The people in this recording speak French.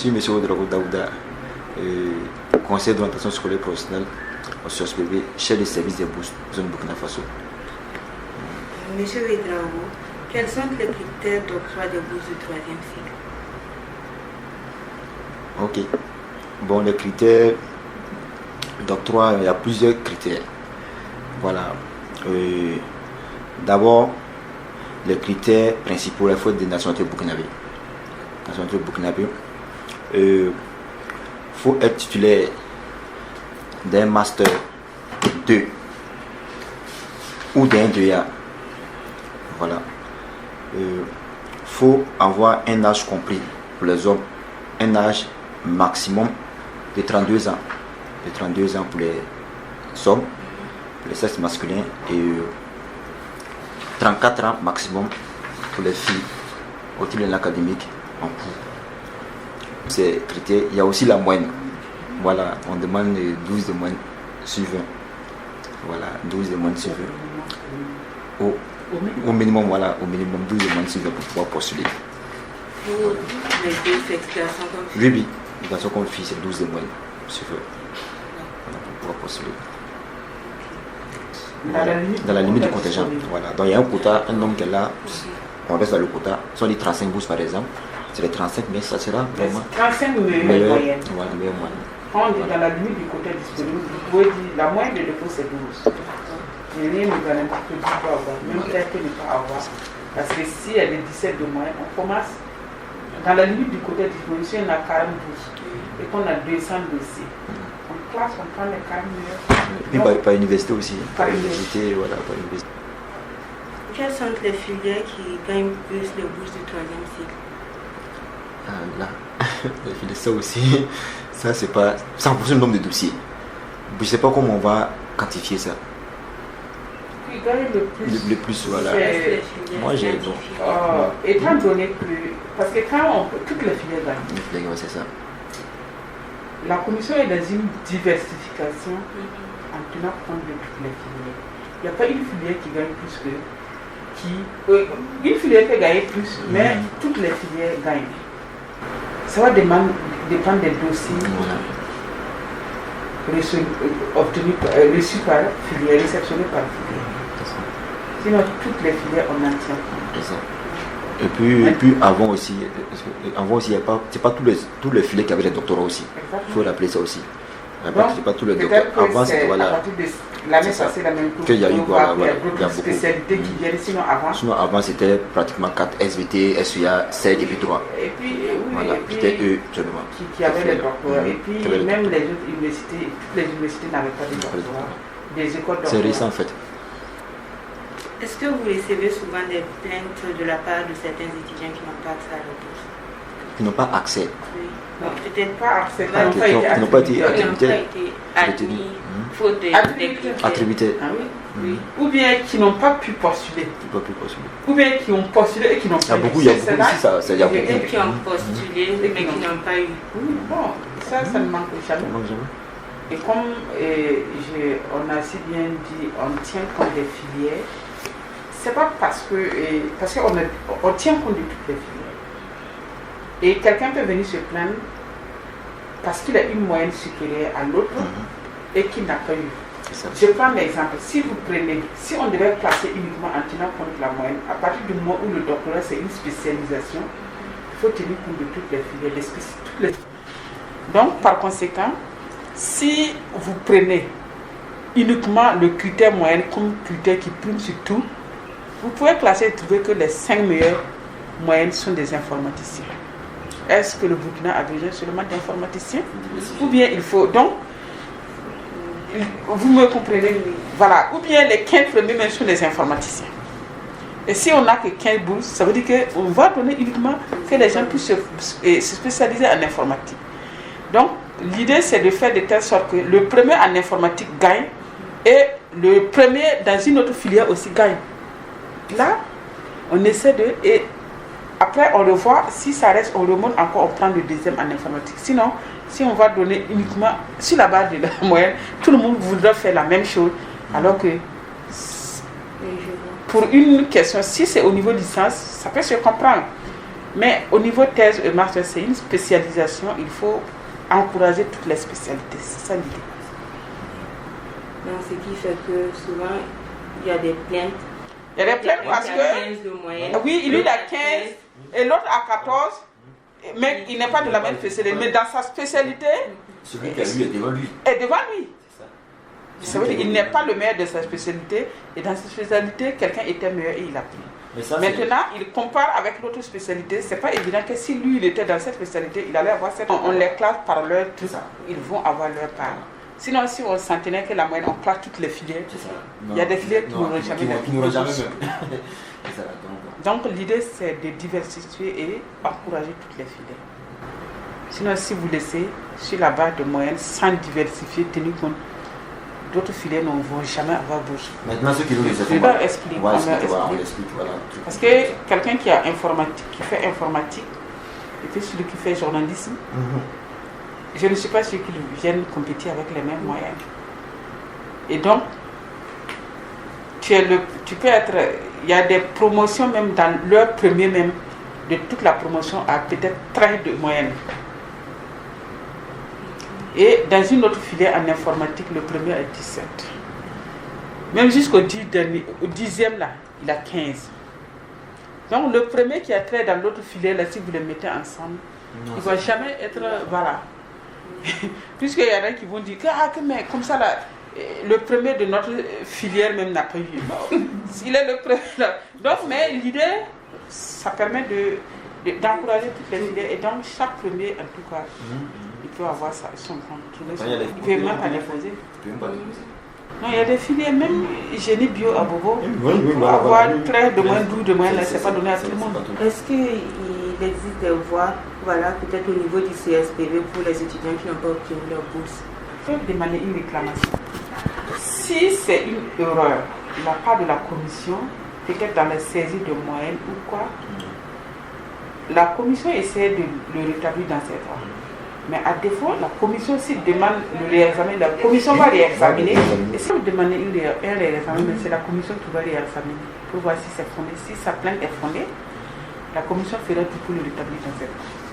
suis M. Ouedraogo Daouda, conseiller d'orientation scolaire professionnelle au SOSPB, chef des services des bourses, zone Burkina Faso. Monsieur Ouedraogo, quels sont les critères d'octroi des bourses du 3e cycle? Ok. Bon, les critères d'octroi, il y a plusieurs critères. Voilà. D'abord, les critères principaux, il faut des nationalités burkinabées. Nationalité burkinabé. Faut être titulaire d'un master 2 ou d'un 2A. Voilà. Faut avoir un âge compris pour les hommes, un âge maximum de 32 ans. De 32 ans pour les hommes, pour les sexes masculins, et 34 ans maximum pour les filles au titre de l'académique en cours. Ces critères, il y a aussi la moyenne. Voilà, on demande 12 de moyenne sur 20. Voilà, 12 de moyenne sur 20. Au minimum, voilà, au minimum 12 de moyenne sur 20 pour pouvoir postuler. Pour les deux sexes, garçons comme filles? Oui, les garçons comme filles, c'est 12 de moyenne sur 20. Voilà, pour pouvoir postuler. Voilà, dans la limite du contingent. Voilà. Donc il y a un quota, un homme qui est là, on reste dans le quota. Si on dit 35 bourses par exemple, c'est les 35, mais ça sera vraiment 35 meilleures moyennes. Voilà, meilleure moyenne. On dit dans la limite du quota disponible, vous pouvez dire la moyenne de dépôt c'est 12. Mais rien ne va n'importe qui peut avoir, même quelqu'un ne peut avoir. Parce que si elle est 17 de moyenne, on commence dans la limite du quota disponible, si on a 40 bourses et qu'on a 200 dossiers. On classe, on prend les 40 meilleurs. Et par université aussi. Par université, voilà, par université. Quelles sont les filières qui gagnent plus les bourses du 3e cycle? Là, les filières, ça aussi, ça c'est pas. Ça en fonction du nombre de dossiers. Je ne sais pas comment on va quantifier ça. Qui gagne le plus? Le plus, voilà. Moi j'ai. Bon. Étant donné que. Parce que quand toutes les filières gagnent. Les filières, c'est ça. La commission est dans une diversification en tenant compte de toutes les filières. Il n'y a pas une filière qui gagne plus que une filière peut gagner plus, mais toutes les filières gagnent. Ça va dépendre des dossiers reçus par filière, réceptionnés par filière. Sinon, toutes les filières, on en tient compte. Et puis avant aussi, il y a pas, c'est pas tous les filières qui avaient des doctorats aussi. Il faut rappeler ça aussi. C'est pas tous les doctorats. Avant c'était voilà. À partir de l'année passée, la même chose. Il y a eu voilà, il y a d'autres spécialités qui viennent. Sinon avant c'était pratiquement 4 SVT, SUA, 7 et puis 3. Et puis voilà, c'était eux seulement. Qui avaient les doctorats. Et puis même les autres universités, toutes les universités n'avaient pas de doctorats. Des écoles doctorats. C'est récent en fait. Est-ce que vous recevez souvent des plaintes de la part de certains étudiants qui n'ont pas accès à la bourse? Qui n'ont pas accès? Oui. Non, peut-être pas accès, qui n'ont pas été admis, faute de attribués. Ah oui. Ou bien qui n'ont pas pu postuler. Ou bien qui ont postulé et qui n'ont pas eu. Il y a beaucoup aussi, ça. Il y a beaucoup qui ont postulé mais qui n'ont pas eu. Oui, bon, ça ne manque jamais. Et comme on a si bien dit, on tient compte des filières. C'est pas parce qu'on tient compte de toutes les filières. Et quelqu'un peut venir se plaindre parce qu'il a une moyenne supérieure à l'autre et qu'il n'a pas eu. Je prends l'exemple. Si on devait classer uniquement en tenant compte de la moyenne, à partir du moment où le doctorat c'est une spécialisation, il faut tenir compte de toutes les filières. Donc, par conséquent, si vous prenez uniquement le critère moyenne comme critère qui prime sur tout, vous pouvez classer et trouver que les 5 meilleures moyennes sont des informaticiens. Est-ce que le Burkina a besoin seulement d'informaticiens? Ou bien il faut... Donc, vous me comprenez? Voilà. Ou bien les 15 premiers sont des informaticiens. Et si on n'a que 15 bourses, ça veut dire qu'on va donner uniquement que les gens puissent se spécialiser en informatique. Donc, l'idée c'est de faire de telle sorte que le premier en informatique gagne et le premier dans une autre filière aussi gagne. Là, on essaie de... Et après, on le voit, si ça reste, on remonte encore, on prend le deuxième en informatique. Sinon, si on va donner uniquement sur la base de la moyenne, tout le monde voudra faire la même chose. Alors que, pour une question, si c'est au niveau licence, ça peut se comprendre. Mais au niveau thèse et master, c'est une spécialisation. Il faut encourager toutes les spécialités. C'est ça l'idée. Donc, ce qui fait que souvent, il y a des plaintes. Il y a des plaintes parce que... 15 de moyenne. Oui, lui, il a 15 et l'autre a 14. Mais il n'est pas de la même spécialité. Mais dans sa spécialité... Celui qui a lu est devant lui. Est devant lui. Ça veut dire qu'il n'est pas le meilleur de sa spécialité. Et dans sa spécialité, quelqu'un était meilleur et il a pris. Maintenant, il compare avec l'autre spécialité. C'est pas évident que si lui, il était dans cette spécialité, il allait avoir cette... On les classe par leur truc. Ils vont avoir leur part. Sinon, si on s'en tenait que la moyenne, on classe toutes les filières. Il y a des filières qui n'auront jamais. Donc, l'idée, c'est de diversifier et encourager toutes les filières. Sinon, si vous laissez sur la base de moyenne, sans diversifier, tenir compte, d'autres filières ne vont jamais avoir bourse. Maintenant, ceux qui nous les je dois expliquer. Parce que quelqu'un qui a informatique, qui fait informatique, et puis celui qui fait journalisme, je ne suis pas sûr qu'ils viennent compétir avec les mêmes moyens. Et donc, tu peux être... Il y a des promotions même dans leur premier même, de toute la promotion à peut-être 13 de moyenne. Et dans une autre filière en informatique, le premier est 17. Même jusqu'au 10e là, il a 15. Donc le premier qui a 13 dans l'autre filière, là, si vous les mettez ensemble, il ne va jamais être... Voilà. Puisqu'il y en a qui vont dire que mais comme ça là, le premier de notre filière même n'a pas eu. Il est le premier là. Donc, mais l'idée, ça permet d'encourager toutes les filières. Et donc chaque premier, en tout cas, il peut avoir son compte. Il ne peut même pas déposer. Non, il y a des filières, même génie bio à Bobo, pour avoir 13 de moins, 12 de moins, là, c'est pas donné à tout le monde. Est-ce qu'il existe des voies, voilà, peut-être au niveau du CSPV pour les étudiants qui n'ont pas obtenu leur bourse? Il faut demander une réclamation. Si c'est une erreur de la part de la commission, peut-être dans la saisie de moyenne ou quoi, la commission essaie de le rétablir dans ses droits. Mais à défaut, la commission, s'il demande le réexamen, la commission va réexaminer. Et si vous demandez un réexamen, c'est la commission qui va réexaminer pour voir si c'est fondé. Si sa plainte est fondée, la commission fera tout pour le rétablir dans ses droits.